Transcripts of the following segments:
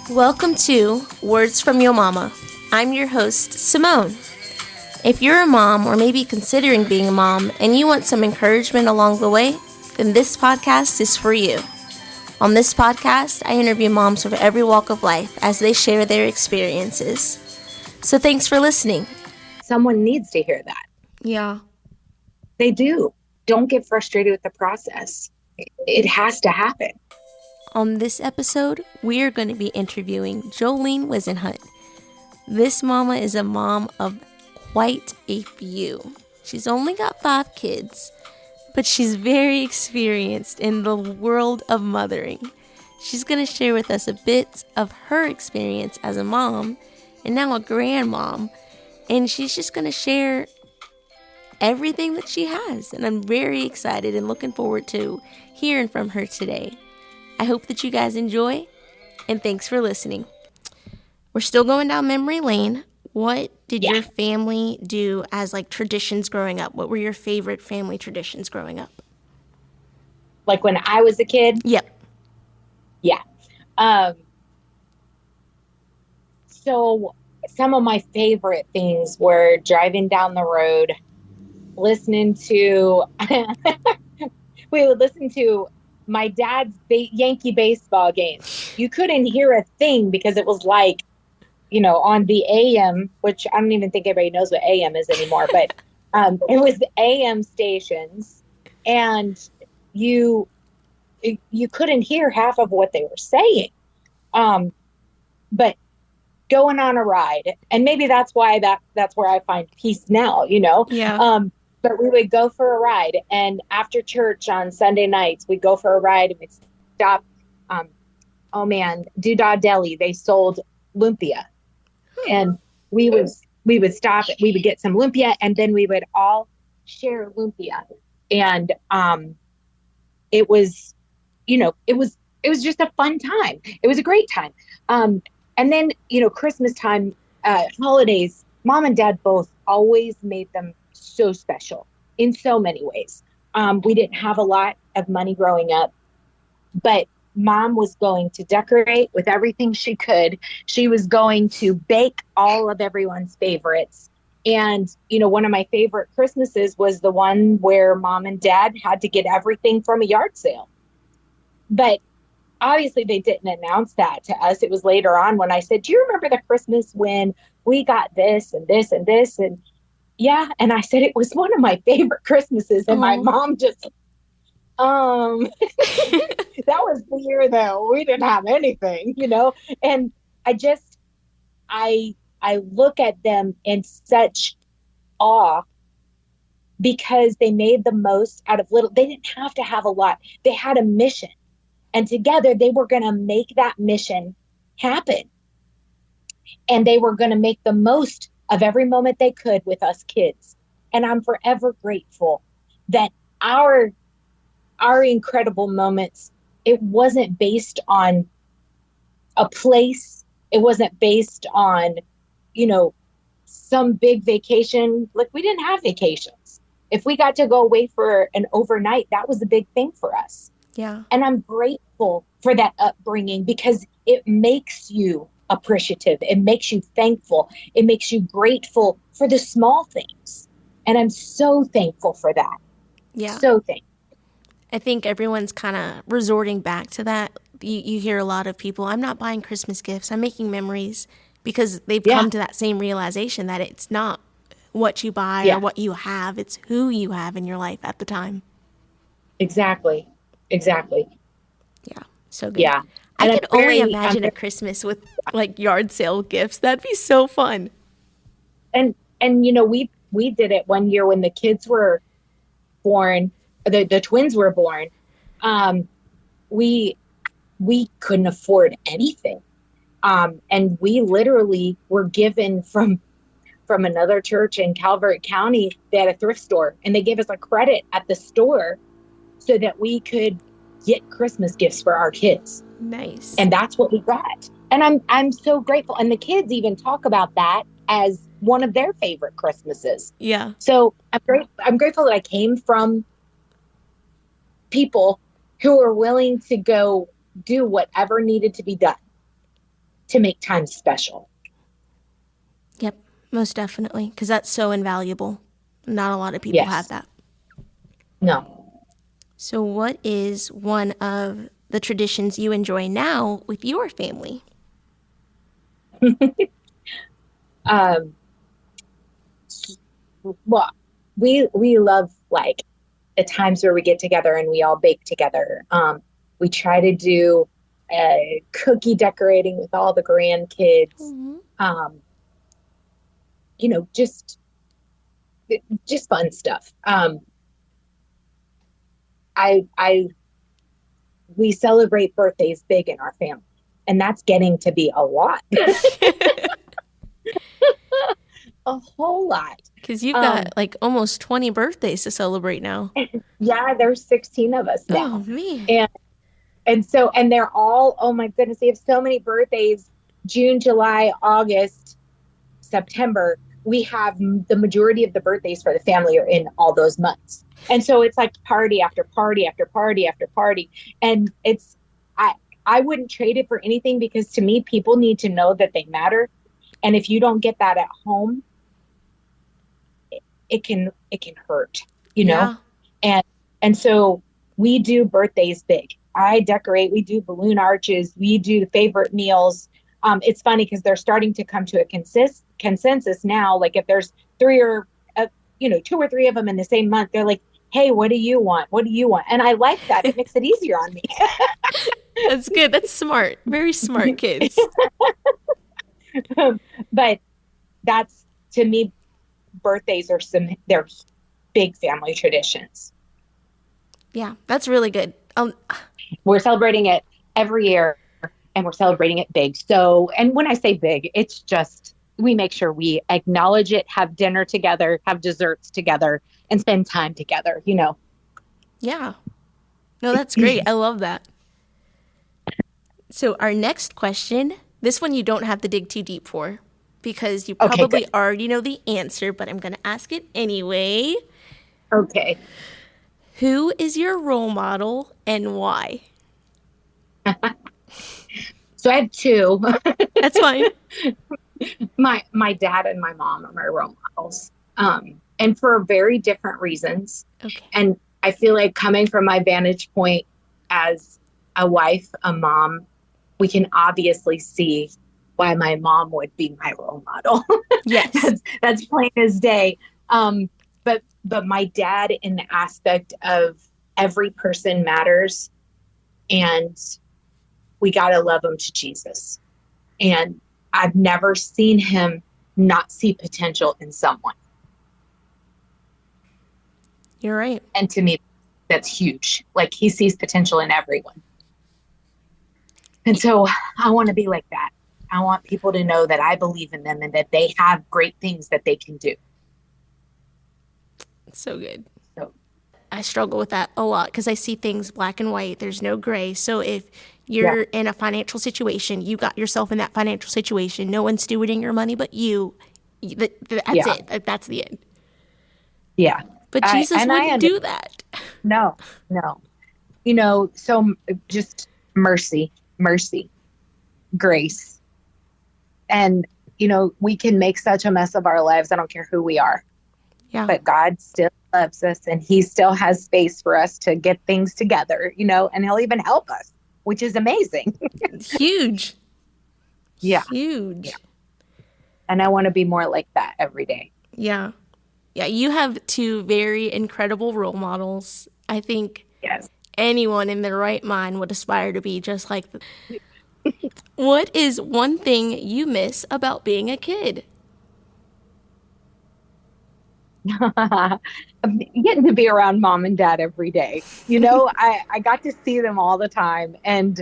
Welcome to Words from Your Mama. I'm your host, Simone. If you're a mom or maybe considering being a mom and you want some encouragement along the way, then this podcast is for you. On this podcast, I interview moms from every walk of life as they share their experiences. So thanks for listening. Someone needs to hear that. Yeah. They do. Don't get frustrated with the process. It has to happen. On this episode, we are going to be interviewing Jolene Wisenhunt. This mama is a mom of quite a few. She's only got 5 kids, but she's very experienced in the world of mothering. She's going to share with us a bit of her experience as a mom and now a grandmom, and she's just going to share everything that she has, and I'm very excited and looking forward to hearing from her today. I hope that you guys enjoy, and thanks for listening. We're still going down memory lane. What did your family do as traditions growing up? What were your favorite family traditions growing up? Like when I was a kid? Yep. Yeah. So some of my favorite things were driving down the road, listening to, we would listen to my dad's Yankee baseball games. You couldn't hear a thing because it was on the AM, which I don't even think everybody knows what AM is anymore, but it was the AM stations, and you couldn't hear half of what they were saying. But going on a ride, and maybe that's why that's where I find peace now, Yeah. But we would go for a ride, and after church on Sunday nights, we'd go for a ride, and we'd stop. Doodah Deli, they sold lumpia, and we would stop. We would get some lumpia, and then we would all share lumpia, and it was just a fun time. It was a great time. And then Christmas time, holidays, mom and dad both always made them so special in so many ways. We didn't have a lot of money growing up, but mom was going to decorate with everything she could. She was going to bake all of everyone's favorites. And, one of my favorite Christmases was the one where mom and dad had to get everything from a yard sale. But obviously they didn't announce that to us. It was later on when I said, do you remember the Christmas when we got this and this and this? And yeah. And I said, it was one of my favorite Christmases. And my mom just, that was the year though. We didn't have anything, and I look at them in such awe because they made the most out of little. They didn't have to have a lot. They had a mission, and together they were going to make that mission happen. And they were going to make the most of every moment they could with us kids. And I'm forever grateful that our incredible moments, it wasn't based on a place. It wasn't based on, some big vacation. Like, we didn't have vacations. If we got to go away for an overnight, that was a big thing for us. Yeah. And I'm grateful for that upbringing because it makes you appreciative. It makes you thankful. It makes you grateful for the small things. And I'm so thankful for that. Yeah. So thankful. I think everyone's kind of resorting back to that. You hear a lot of people, I'm not buying Christmas gifts, I'm making memories, because they've come to that same realization that it's not what you buy or what you have, it's who you have in your life at the time. Exactly. Yeah, so good. Yeah. I could only imagine a Christmas with yard sale gifts. That'd be so fun. And we did it one year when the kids were born, the twins were born. We couldn't afford anything. And we literally were given from another church in Calvert County. They had a thrift store, and they gave us a credit at the store so that we could get Christmas gifts for our kids. Nice. And that's what we got. And I'm so grateful. And the kids even talk about that as one of their favorite Christmases. Yeah. So I'm grateful that I came from people who were willing to go do whatever needed to be done. to make time special. Yep, most definitely, because that's so invaluable. Not a lot of people have Yes. that. No. So, what is one of the traditions you enjoy now with your family? Um, well, we love like the times where we get together and we all bake together. We try to do cookie decorating with all the grandkids. Mm-hmm. Um, you know, just fun stuff. I we celebrate birthdays big in our family, and that's getting to be a lot, a whole lot. Because you've got Um, like almost 20 birthdays to celebrate now. yeah, there's 16 of us Oh, now, man. and they're all, oh my goodness, they have so many birthdays. June, July, August, September. We have the majority of the birthdays for the family are in all those months. And so it's like party after party after party after party. And I, I wouldn't trade it for anything, because to me, people need to know that they matter. And if you don't get that at home, it can hurt, you know? Yeah. And, and so we do birthdays big. I decorate, we do balloon arches, we do the favorite meals. It's funny because they're starting to come to a consensus now. Like if there's three or, two or three of them in the same month, they're like, hey, what do you want? What do you want? And I like that. It makes it easier on me. That's good. That's smart. Very smart kids. But that's, to me, birthdays are they're big family traditions. Yeah, that's really good. We're celebrating it every year, and we're celebrating it big. So, and when I say big, it's just we make sure we acknowledge it, have dinner together, have desserts together, and spend time together, Yeah. No, that's great. I love that. So, our next question, this one you don't have to dig too deep for because you Okay, probably good. already know the answer, but I'm going to ask it anyway. Okay. Who is your role model and why? So I have two. That's fine. My dad and my mom are my role models. And for very different reasons. Okay. And I feel like, coming from my vantage point as a wife, a mom, we can obviously see why my mom would be my role model. Yes. That's plain as day. But my dad, in the aspect of every person matters, and we got to love them to Jesus. And I've never seen him not see potential in someone. You're right. And to me, that's huge. Like, he sees potential in everyone. And so I want to be like that. I want people to know that I believe in them and that they have great things that they can do. It's so good. So, I struggle with that a lot because I see things black and white. There's no gray. So if you're in a financial situation, you got yourself in that financial situation. No one's stewarding your money but you. That's yeah, it. That's the end. yeah. But Jesus wouldn't do that. No, no. So just mercy, grace. And, we can make such a mess of our lives. I don't care who we are. Yeah. But God still loves us, and he still has space for us to get things together, and he'll even help us, which is amazing. Huge. Yeah. Huge. Yeah. And I want to be more like that every day. Yeah. Yeah. You have two very incredible role models. I think Yes. anyone in their right mind would aspire to be just like them. What is one thing you miss about being a kid? Getting to be around mom and dad every day. I got to see them all the time, and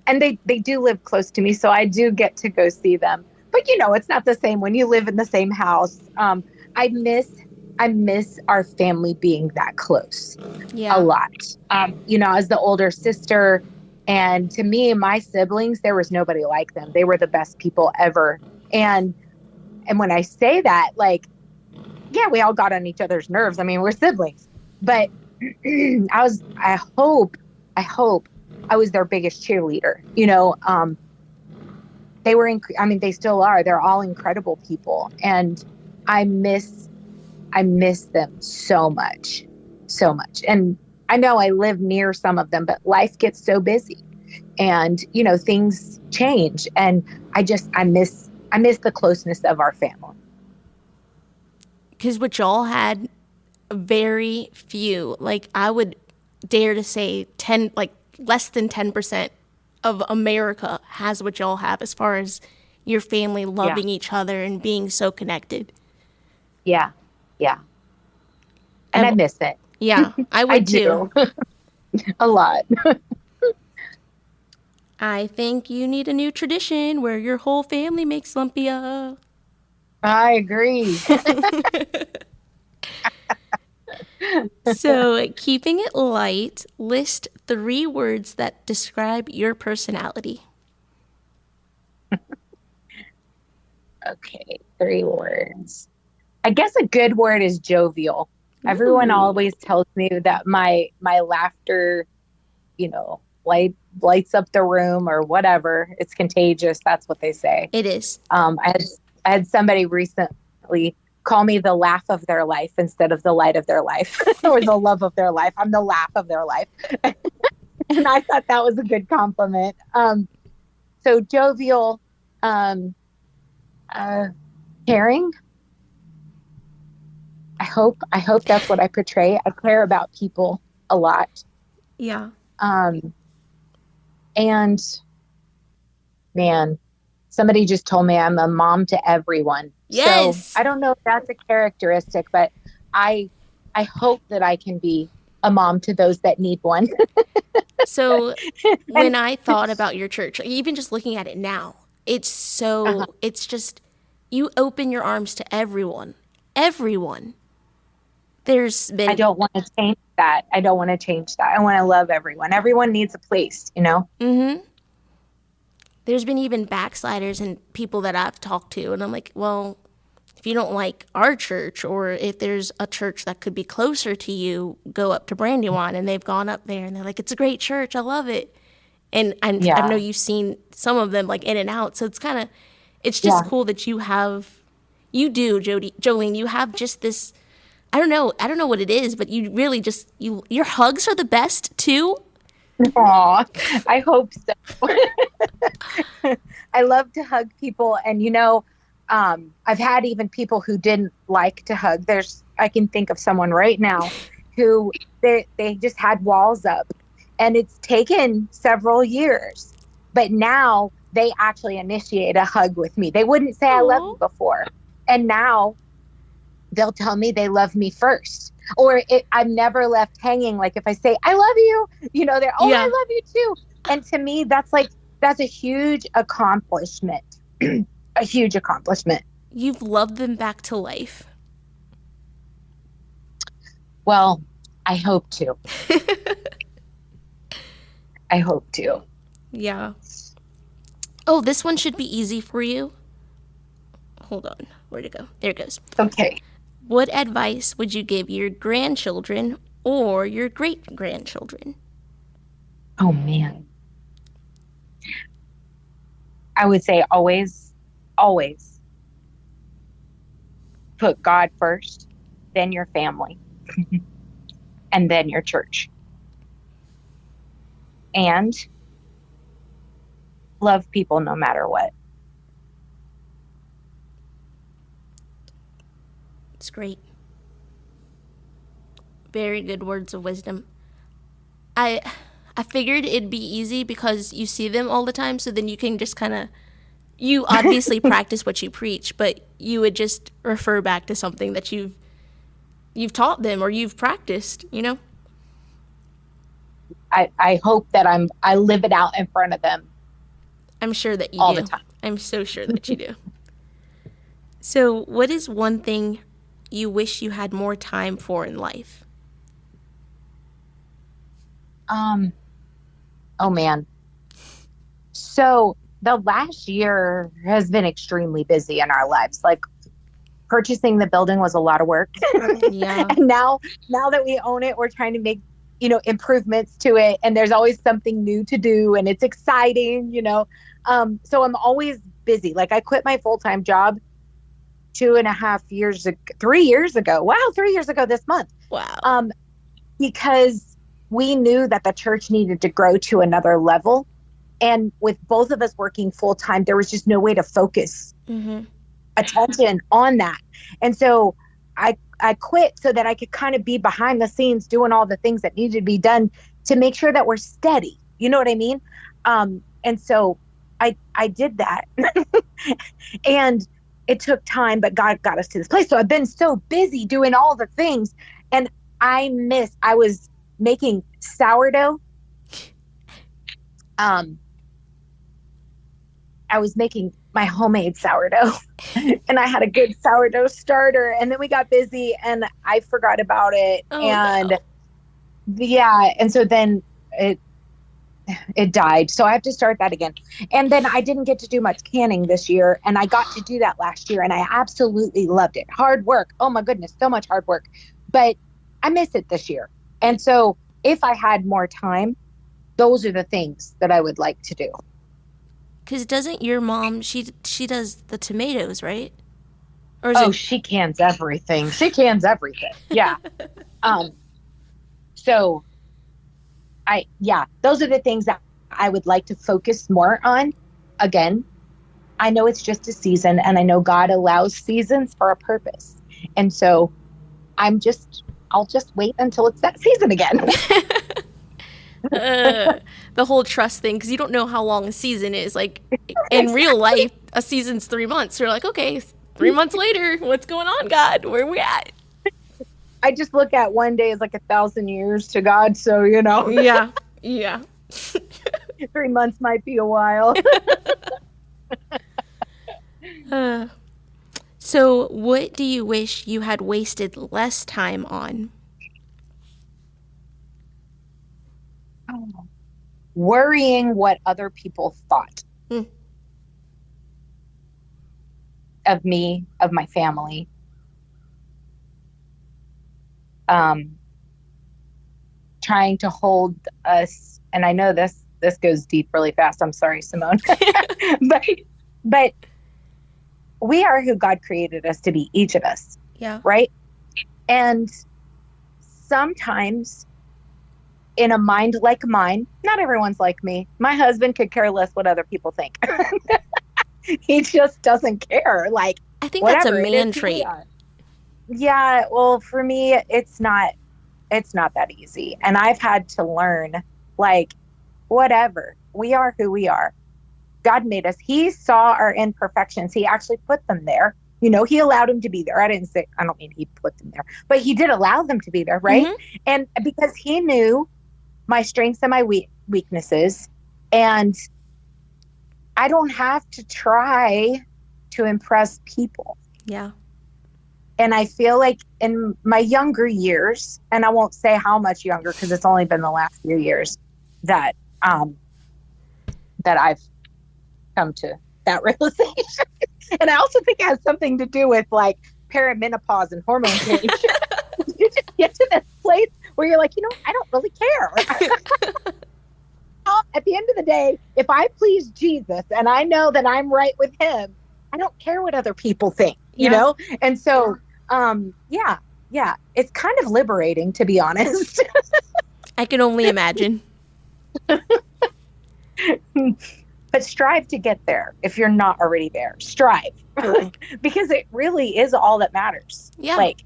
they do live close to me, so I do get to go see them. But it's not the same when you live in the same house. I miss our family being that close. Yeah. A lot. As the older sister, and to me, my siblings, there was nobody like them. They were the best people ever. And when I say that, like, yeah, we all got on each other's nerves. I mean, we're siblings, but I hope I was their biggest cheerleader, they were, I mean, they still are. They're all incredible people. And I miss them so much, so much. And I know I live near some of them, but life gets so busy and, you know, things change. And I miss the closeness of our family. Because what y'all had, very few, like I would dare to say 10, like less than 10% of America has what y'all have as far as your family loving each other and being so connected. Yeah. Yeah. And I miss it. Yeah, I would too. A lot. I think you need a new tradition where your whole family makes lumpia. I agree. So, keeping it light, list 3 words that describe your personality. Okay, 3 words. I guess a good word is jovial. Everyone always tells me that my laughter, you know, lights up the room or whatever. It's contagious. That's what they say. It is. I had somebody recently call me the laugh of their life instead of the light of their life or the love of their life. I'm the laugh of their life. And I thought that was a good compliment. So jovial, caring. I hope that's what I portray. I care about people a lot. Yeah. And man, somebody just told me I'm a mom to everyone. Yes. So I don't know if that's a characteristic, but I hope that I can be a mom to those that need one. So when I thought about your church, even just looking at it now, it's so, it's just, you open your arms to everyone. Everyone. There's been... I don't want to change that. I want to love everyone. Everyone needs a place, you know? Mm-hmm. There's been even backsliders and people that I've talked to, and I'm like, well, if you don't like our church, or if there's a church that could be closer to you, go up to Brandywine. And they've gone up there, and they're like, it's a great church. I love it. And I know you've seen some of them like in and out. So it's kind of, it's just cool that you do, Jolene, you have just this, I don't know what it is, but you really just, your hugs are the best too. Aw, I hope so. I love to hug people. And, you know, I've had even people who didn't like to hug. I can think of someone right now who they just had walls up, and it's taken several years, but now they actually initiate a hug with me. They wouldn't say I love you before. And now they'll tell me they love me first. Or I'm never left hanging. Like if I say, I love you, you know, they're, I love you too. And to me, that's a huge accomplishment. A huge accomplishment. You've loved them back to life. Well, I hope to. I hope to. Yeah. Oh, this one should be easy for you. Hold on. Where'd it go? There it goes. Okay. What advice would you give your grandchildren or your great-grandchildren? Oh, man. I would say always put God first, then your family, and then your church. And love people no matter what. It's great. Very good words of wisdom. I figured it'd be easy because you see them all the time, so then you can just kind of, you obviously practice what you preach, but you would just refer back to something that you've taught them or you've practiced, you know? I hope that I live it out in front of them. I'm sure that you all do. The time. I'm so sure that you do. So what is one thing you wish you had more time for in life? Oh man. So the last year has been extremely busy in our lives. Like purchasing the building was a lot of work. Yeah. And now that we own it, we're trying to make, you know, improvements to it. And there's always something new to do and it's exciting, you know? So I'm always busy. Like I quit my full-time job 3 years ago. Wow, 3 years ago this month. Wow. Because we knew that the church needed to grow to another level. And with both of us working full time, there was just no way to focus attention on that. And so I quit so that I could kind of be behind the scenes doing all the things that needed to be done to make sure that we're steady. You know what I mean? And so I did that. And it took time, but God got us to this place. So I've been so busy doing all the things, and I was making sourdough. I was making my homemade sourdough and I had a good sourdough starter, and then we got busy and I forgot about it. And so then it died. So I have to start that again. And then I didn't get to do much canning this year, and I got to do that last year, and I absolutely loved it. Hard work. Oh my goodness, so much hard work. But I miss it this year. And so if I had more time, those are the things that I would like to do. Because doesn't your mom, she does the tomatoes, right? Or is she cans everything. She cans everything. Yeah. So those are the things that I would like to focus more on. Again, I know it's just a season, and I know God allows seasons for a purpose. And so I'll just wait until it's that season again. The whole trust thing, because you don't know how long a season is. Like in real life, a season's 3 months. You're like, okay, 3 months later, what's going on, God? Where are we at? I just look at one day as like 1,000 years to God. So, you know. Yeah. 3 months might be a while. So what do you wish you had wasted less time on? Worrying what other people thought of me, of my family. Trying to hold us, and I know this goes deep really fast. I'm sorry, Simone. but we are who God created us to be, each of us. Yeah. Right? And sometimes in a mind like mine, not everyone's like me. My husband could care less what other people think. He just doesn't care. Like, I think that's a man trait. Yeah. Well, for me, it's not that easy. And I've had to learn, like, whatever. We are who we are. God made us. He saw our imperfections. He actually put them there. You know, he allowed them to be there. I don't mean he put them there, but he did allow them to be there, right? Mm-hmm. And because he knew my strengths and my weaknesses, and I don't have to try to impress people. Yeah. And I feel like in my younger years, and I won't say how much younger because it's only been the last few years that I've come to that realization. And I also think it has something to do with like perimenopause and hormone change. You just get to this place where you're like, I don't really care. At the end of the day, if I please Jesus and I know that I'm right with him, I don't care what other people think, you know? And so, it's kind of liberating, to be honest. I can only imagine. But strive to get there if you're not already there. Strive. Because it really is all that matters. Yeah. Like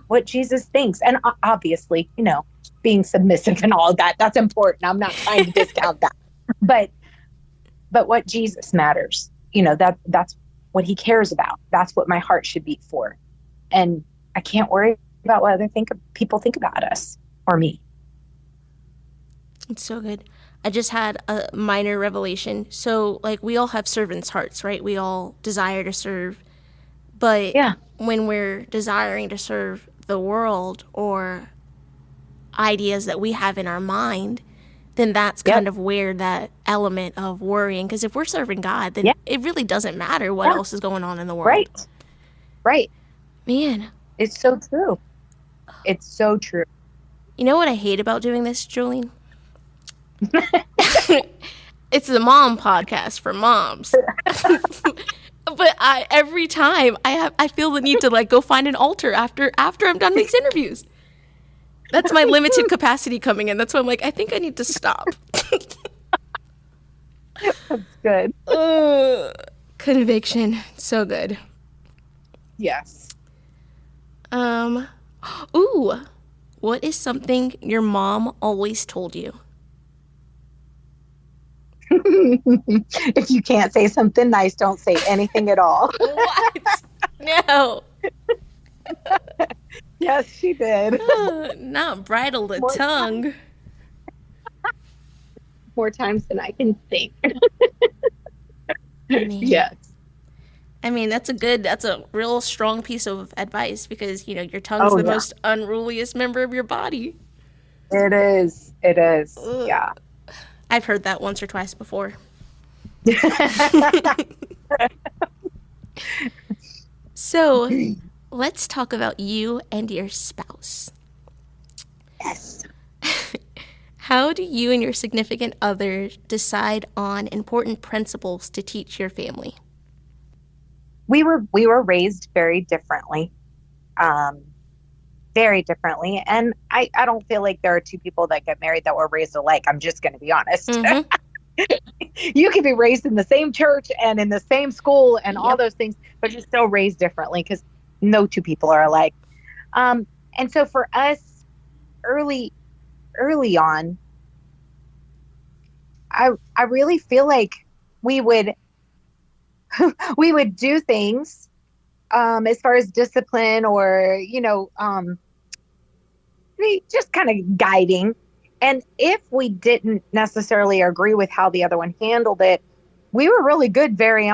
what Jesus thinks. And obviously, being submissive and all of that, that's important. I'm not trying to discount that. But what Jesus matters, that's what he cares about. That's what my heart should beat for. And I can't worry about what other people think about us or me. It's so good. I just had a minor revelation. So, like, we all have servants' hearts, right? We all desire to serve. But when we're desiring to serve the world or ideas that we have in our mind, then that's kind of where that element of worrying, because if we're serving God, then it really doesn't matter what else is going on in the world. Right. Man. It's so true. It's so true. You know what I hate about doing this, Jolene? It's the mom podcast for moms. But every time I feel the need to like go find an altar after I'm done these interviews. That's my limited capacity coming in. That's why I'm like, I think I need to stop. That's good. Conviction. So good. Yes. Ooh. What is something your mom always told you? If you can't say something nice, don't say anything at all. What? No. Yes, she did. Not bridle the More tongue. More times than I can think. Man. Yes. I mean, that's a real strong piece of advice because, you know, your tongue's the most unruliest member of your body. It is. It is. Ugh. Yeah. I've heard that once or twice before. So, let's talk about you and your spouse. Yes. How do you and your significant other decide on important principles to teach your family? We were raised very differently. Very differently. And I don't feel like there are two people that get married that were raised alike. I'm just going to be honest. Mm-hmm. You can be raised in the same church and in the same school and all those things, but you're still raised differently because no two people are alike. And so for us early on, I really feel like we would do things as far as discipline or, just kind of guiding. And if we didn't necessarily agree with how the other one handled it, we were really good very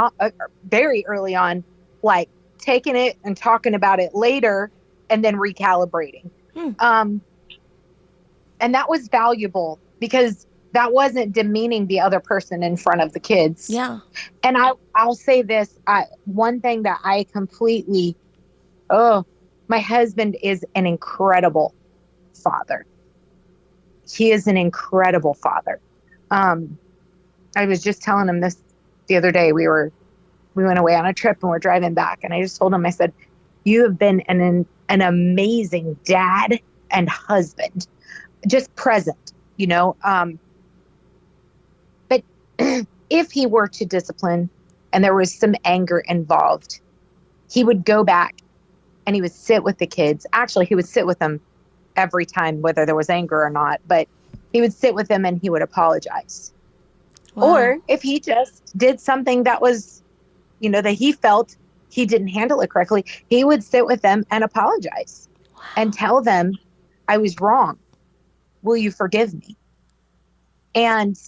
early on, like taking it and talking about it later and then recalibrating. And that was valuable because that wasn't demeaning the other person in front of the kids. Yeah. And I'll say this, one thing that I completely, my husband is an incredible father. He is an incredible father. I was just telling him this the other day. We went away on a trip and we're driving back. And I just told him, I said, you have been an amazing dad and husband, just present, but if he were to discipline and there was some anger involved, he would go back and he would sit with the kids. Actually, he would sit with them every time, whether there was anger or not, but he would sit with them and he would apologize. Wow. Or if he just did something that was, that he felt he didn't handle it correctly, he would sit with them and apologize. Wow. And tell them, I was wrong. Will you forgive me? And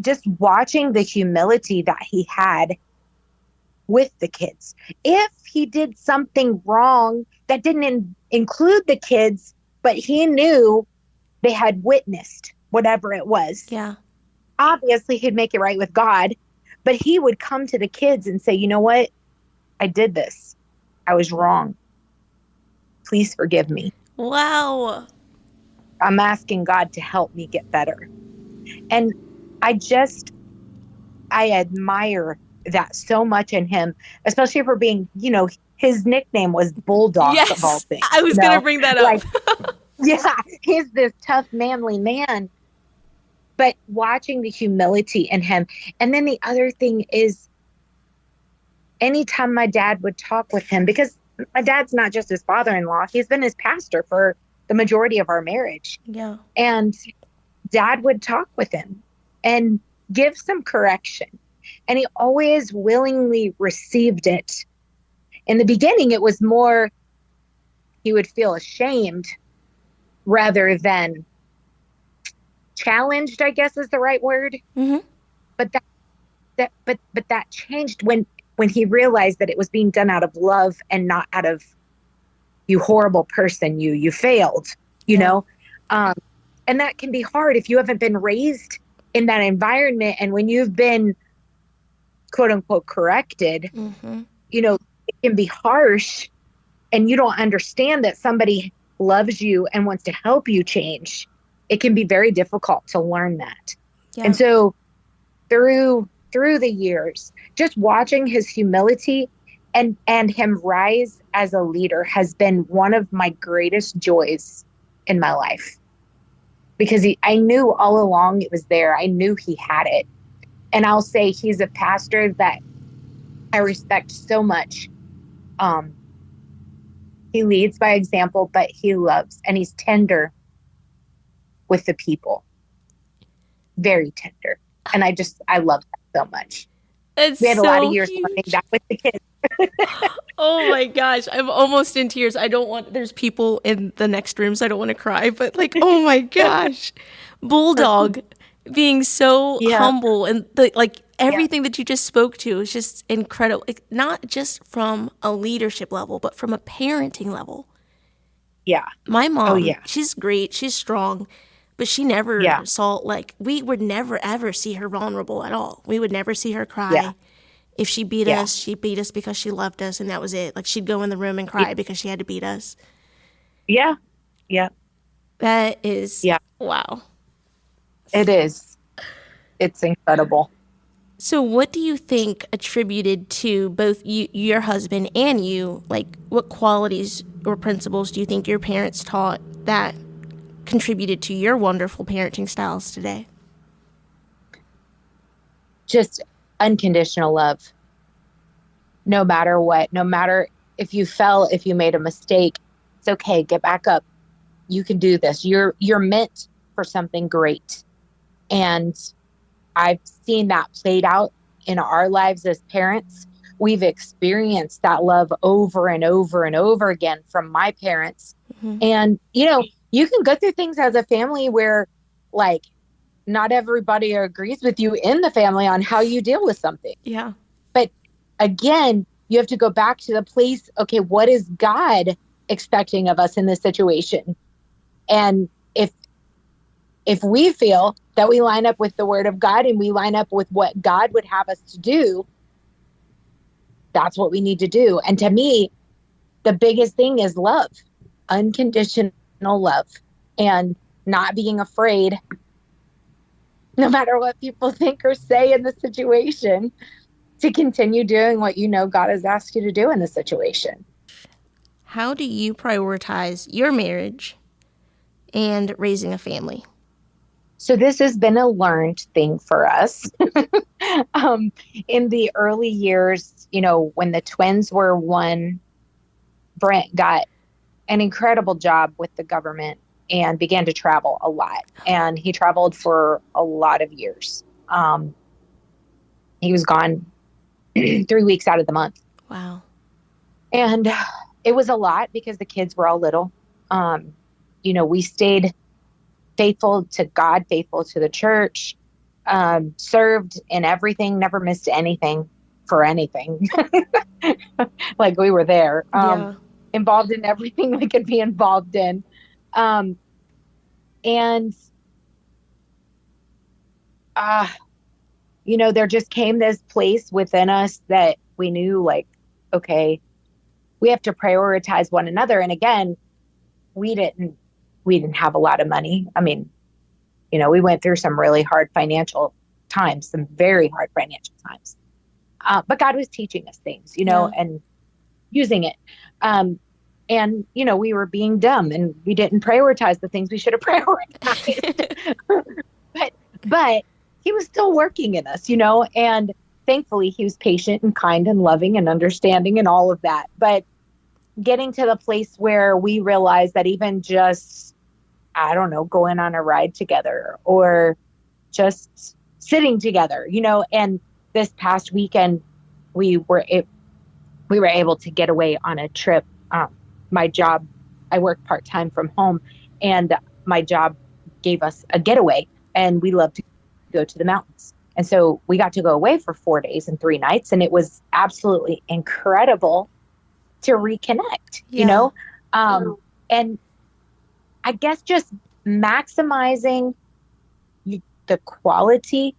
just watching the humility that he had with the kids. If he did something wrong that didn't include the kids, but he knew they had witnessed whatever it was. Yeah. Obviously, he'd make it right with God, but he would come to the kids and say, you know what? I did this. I was wrong. Please forgive me. Wow. I'm asking God to help me get better. And I admire that so much in him, especially for being, his nickname was Bulldog of all things. I was going to bring that up. Yeah, he's this tough, manly man. But watching the humility in him. And then the other thing is, anytime my dad would talk with him, because my dad's not just his father-in-law, he's been his pastor for the majority of our marriage. Yeah. And Dad would talk with him and give some correction. And he always willingly received it. In the beginning, it was more, he would feel ashamed rather than challenged, I guess is the right word. Mm-hmm. But that changed when he realized that it was being done out of love and not out of, you horrible person, you failed, you know? And that can be hard if you haven't been raised in that environment. And when you've been, quote unquote, corrected, it can be harsh and you don't understand that somebody loves you and wants to help you change. It can be very difficult to learn that. Yeah. And so through the years, just watching his humility and him rise as a leader has been one of my greatest joys in my life, because I knew all along it was there. I knew he had it. And I'll say he's a pastor that I respect so much. He leads by example, but he loves, and he's tender with the people. Very tender. And I love that so much. We had a lot of years learning that with the kids. Oh my gosh, I'm almost in tears. There's people in the next room, so I don't want to cry, but like, oh my gosh. Bulldog being so humble, and everything that you just spoke to is just incredible. Not just from a leadership level, but from a parenting level. Yeah. My mom, she's great, she's strong, but she never saw, we would never ever see her vulnerable at all. We would never see her cry. Yeah. If she beat us, she beat us because she loved us, and that was it. Like, she'd go in the room and cry because she had to beat us. Yeah. Yeah. That is, wow. It is. It's incredible. So what do you think attributed to both your husband and you, what qualities or principles do you think your parents taught that contributed to your wonderful parenting styles today? Just unconditional love. No matter what, no matter if you fell, if you made a mistake, it's okay. Get back up. You can do this. You're meant for something great. And I've seen that played out in our lives as parents. We've experienced that love over and over and over again from my parents. Mm-hmm. And, you can go through things as a family where, not everybody agrees with you in the family on how you deal with something. Yeah. But again, you have to go back to the place, okay, what is God expecting of us in this situation? And if we feel that we line up with the word of God and we line up with what God would have us to do, that's what we need to do. And to me, the biggest thing is love, unconditional love, and not being afraid, no matter what people think or say in the situation, to continue doing what God has asked you to do in the situation. How do you prioritize your marriage and raising a family? So this has been a learned thing for us. In the early years, when the twins were one, Brent got an incredible job with the government and began to travel a lot. And he traveled for a lot of years. He was gone 3 weeks out of the month. Wow. And it was a lot because the kids were all little. We stayed faithful to God, faithful to the church, served in everything, never missed anything for anything. We were there, involved in everything we could be involved in. There just came this place within us that we knew, okay, we have to prioritize one another. And again, we didn't have a lot of money. I mean, we went through some really hard financial times, some very hard financial times. But God was teaching us things, and using it. We were being dumb and we didn't prioritize the things we should have prioritized. but he was still working in us, and thankfully he was patient and kind and loving and understanding and all of that. But getting to the place where we realized that even just, going on a ride together or just sitting together, and this past weekend we were able to get away on a trip. My job, I work part-time from home, and my job gave us a getaway, and we love to go to the mountains. And so we got to go away for 4 days and 3 nights, and it was absolutely incredible to reconnect, and I guess just maximizing the quality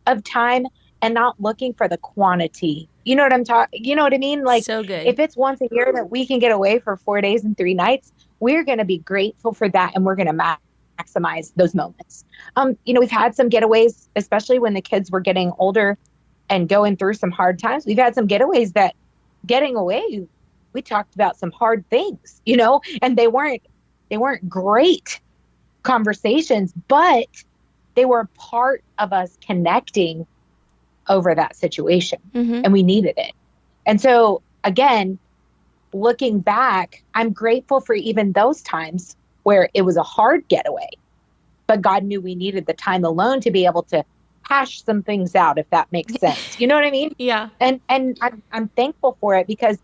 of time and not looking for the quantity. You know what I'm talking? You know what I mean? So good. If it's once a year that we can get away for 4 days and 3 nights, we're going to be grateful for that, and we're going to maximize those moments. We've had some getaways, especially when the kids were getting older and going through some hard times. We've had some getaways that getting away, we talked about some hard things, and they weren't great conversations, but they were part of us connecting over that situation, and we needed it. And so again, looking back, I'm grateful for even those times where it was a hard getaway, but God knew we needed the time alone to be able to hash some things out, if that makes sense. You know what I mean? Yeah. And I'm thankful for it, because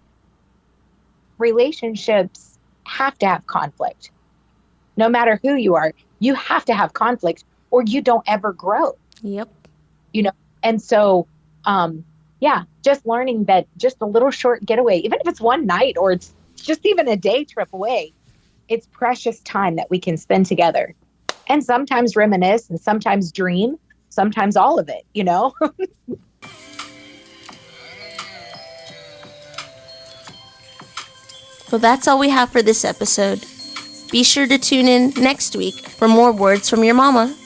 relationships have to have conflict. No matter who you are, you have to have conflict or you don't ever grow. Yep. And so, just learning that just a little short getaway, even if it's one night or it's just even a day trip away, it's precious time that we can spend together, and sometimes reminisce and sometimes dream, sometimes all of it, Well, that's all we have for this episode. Be sure to tune in next week for more words from your mama.